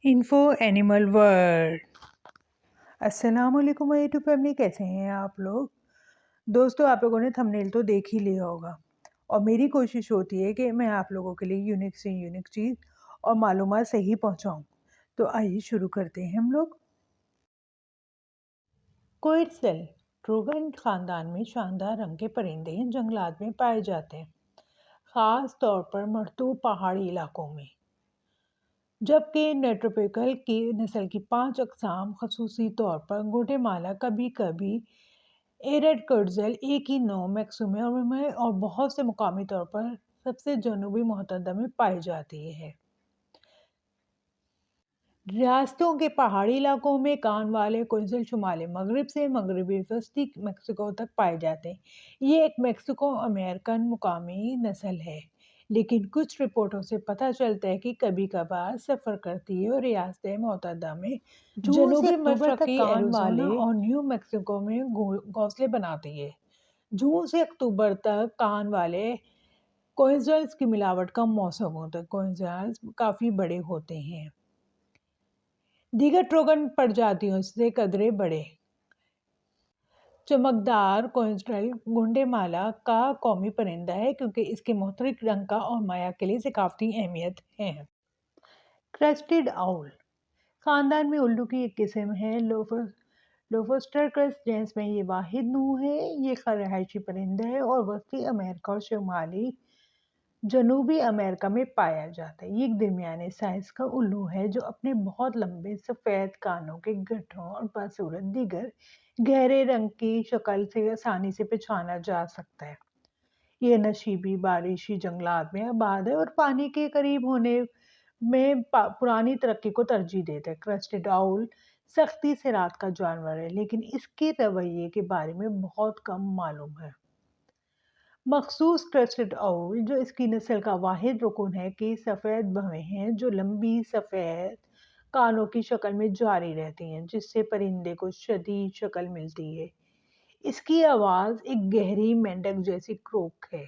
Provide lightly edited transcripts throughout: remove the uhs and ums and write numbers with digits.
Info animal world. السلام علیکم YouTube family, کیسے ہیں آپ لوگ؟ دوستو، آپ لوگوں نے تھمبنیل تو دیکھ ہی لیا ہوگا، اور میری کوشش ہوتی ہے کہ میں آپ لوگوں کے لیے یونیک سے یونیک چیز اور معلومات صحیح پہنچاؤں۔ تو آئیے شروع کرتے ہیں ہم لوگ۔ کوئٹسل ٹروگن خاندان میں شاندار رنگ کے پرندے جنگلات میں پائے جاتے ہیں، خاص طور پر مرطوب پہاڑی علاقوں میں، جبکہ نیٹروپیکل کی نسل کی 5 اقسام خصوصی طور پر گوٹے مالا، کبھی کبھی ایرڈ کرٹزل ایک ہی نو میکسیمم میں اور بہت سے مقامی طور پر سب سے جنوبی متحدہ میں پائی جاتی ہے۔ ریاستوں کے پہاڑی علاقوں میں کان والے کوئٹسل شمال مغرب سے مغربی وسطی میکسیکو تک پائے جاتے ہیں۔ یہ ایک میکسیکو امریکن مقامی نسل ہے، لیکن کچھ رپورٹوں سے پتہ چلتا ہے کہ کبھی کبھار سفر کرتی ہے اور ریاست متحدہ میں جنوبی مشرقی ایریزونا اور نیو میکسیکو میں گھونسلے بناتی ہے۔ جون سے اکتوبر تک کان والے کوئٹسلز کی ملاوٹ کا موسم ہوتا ہے۔ کوئٹسلز کافی بڑے ہوتے ہیں، دیگر ٹروگن پرجاتیوں سے قدرے بڑے۔ چمکدار کوئٹسل گونڈے مالا کا قومی پرندہ ہے کیونکہ اس کے مختلف رنگ کا اور مایا کے لیے ثقافتی اہمیت ہے۔ کرسٹڈ آؤل خاندان میں الو کی ایک قسم ہے، لوفوسٹرکس جینس میں یہ واحد نوع ہے۔ یہ رہائشی پرندہ ہے اور وسطی امریکہ اور شمالی جنوبی امریکہ میں پایا جاتا ہے۔ یہ ایک درمیانے سائز کا الو ہے جو اپنے بہت لمبے سفید کانوں کے گٹھوں اور بصورت دیگر گہرے رنگ کی شکل سے آسانی سے پہچانا جا سکتا ہے۔ یہ نشیبی بارشی جنگلات میں آباد ہے اور پانی کے قریب ہونے میں پرانی ترقی کو ترجیح دیتا ہے۔ کرسٹڈ آؤل سختی سے رات کا جانور ہے، لیکن اس کے رویے کے بارے میں بہت کم معلوم ہے۔ مخصوص کرسٹڈ آؤل جو اس کی نسل کا واحد رکن ہے کہ سفید بھویں ہیں جو لمبی سفید کانوں کی شکل میں جاری رہتی ہیں، جس سے پرندے کو شدید شکل ملتی ہے۔ اس کی آواز ایک گہری مینڈک جیسی کروک ہے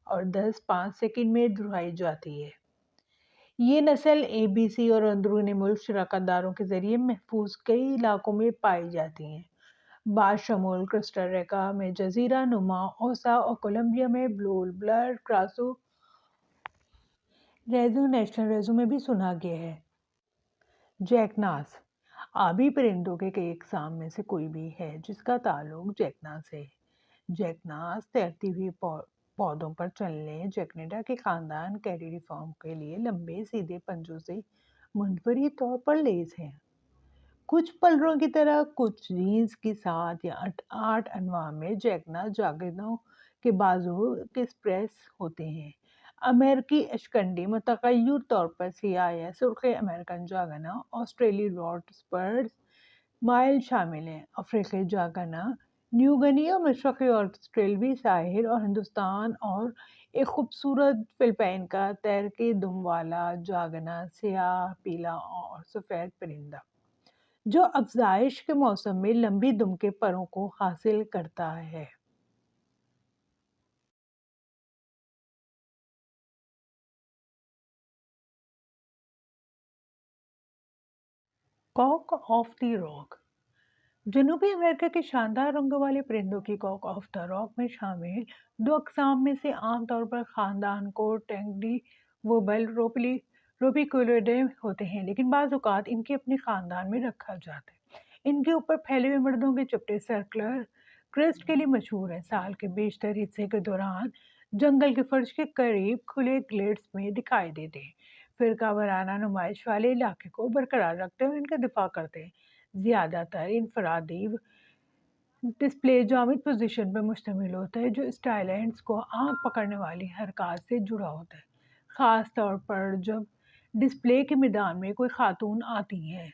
اور 10-5 سیکنڈ میں دہرائی جاتی ہے۔ یہ نسل ABC اور اندرون ملک شراکت داروں کے ذریعے محفوظ کئی علاقوں میں پائی جاتی ہیں، باشمول کوسٹا ریکا میں جزیرہ نما اوسا اور کولمبیا میں بلو بلڈ کراسو ریزو نیشنل ریزو میں بھی سنا گیا ہے۔ جیکناس آبی پرندوں کے کئی اقسام میں سے کوئی بھی ہے جس کا تعلق جیکناس سے ہے۔ جیکناس تیرتی ہوئی پودوں پر چلنے جیکنیڈا کے خاندان کیریڈیفارم کے لیے لمبے سیدھے پنجوں سے منفرد طور پر لیس ہیں۔ کچھ پلروں کی طرح کچھ جینس کی 7 یا 8 انواع میں جیکناس جاگنوں کے بازو کسپریس ہوتے ہیں۔ امریکی اشکنڈی متغیر طور پر سیاہ یا سرخ امریکن جاگنا، آسٹریلی راڈ اسپرڈ مائل شامل ہیں۔ افریقی جاگنا نیو گنی اور مشرقی آسٹریلوی ساحل اور ہندوستان، اور ایک خوبصورت فلپائن کا تیرتی دم والا جاگنا سیاہ، پیلا اور سفید پرندہ جو افزائش کے موسم میں لمبی دم کے پروں کو حاصل کرتا ہے۔ کاک آف دی راک جنوبی امریکہ کے شاندار رنگوں والے پرندوں کی کاک آف دی راک میں شامل 2 اقسام میں سے عام طور پر خاندان کو ٹینگڈی ووبل روپیکولوڈے ہوتے ہیں، لیکن بعض اوقات ان کے اپنے خاندان میں رکھا جاتا ہے۔ ان کے اوپر پھیلے ہوئے مردوں کے چپٹے سرکلر کرسٹ کے لیے مشہور ہیں۔ سال کے بیشتر حصے کے دوران جنگل کے فرش کے قریب کھلے گلیڈز میں دکھائی دیتے ہیں، فرقہ وارانہ نمائش والے علاقے کو برقرار رکھتے ہیں اور ان کا دفاع کرتے ہیں۔ زیادہ تر انفرادی ڈسپلے جامد پوزیشن پر مشتمل ہوتا ہے جو اسٹائلینڈز کو آنکھ پکڑنے والی حرکات سے جڑا ہوتا ہے، خاص طور پر جب ڈسپلے کے میدان میں کوئی خاتون آتی ہے۔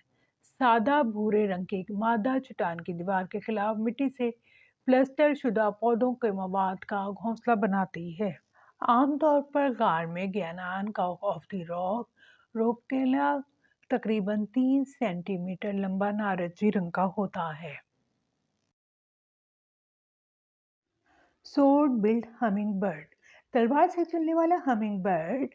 سادہ بھورے رنگ کی ایک مادہ چٹان کی دیوار کے خلاف مٹی سے پلسٹر شدہ پودوں کے مواد کا گھونسلہ بناتی ہے۔ عام طور پر غار میں گیانان کاک آف دی راک روپکیلا تقریباً 3 سینٹی میٹر لمبا نارنجی رنگ کا ہوتا ہے۔ سورڈ بلڈ ہمنگ برڈ تلوار سے چلنے والا ہمنگ برڈ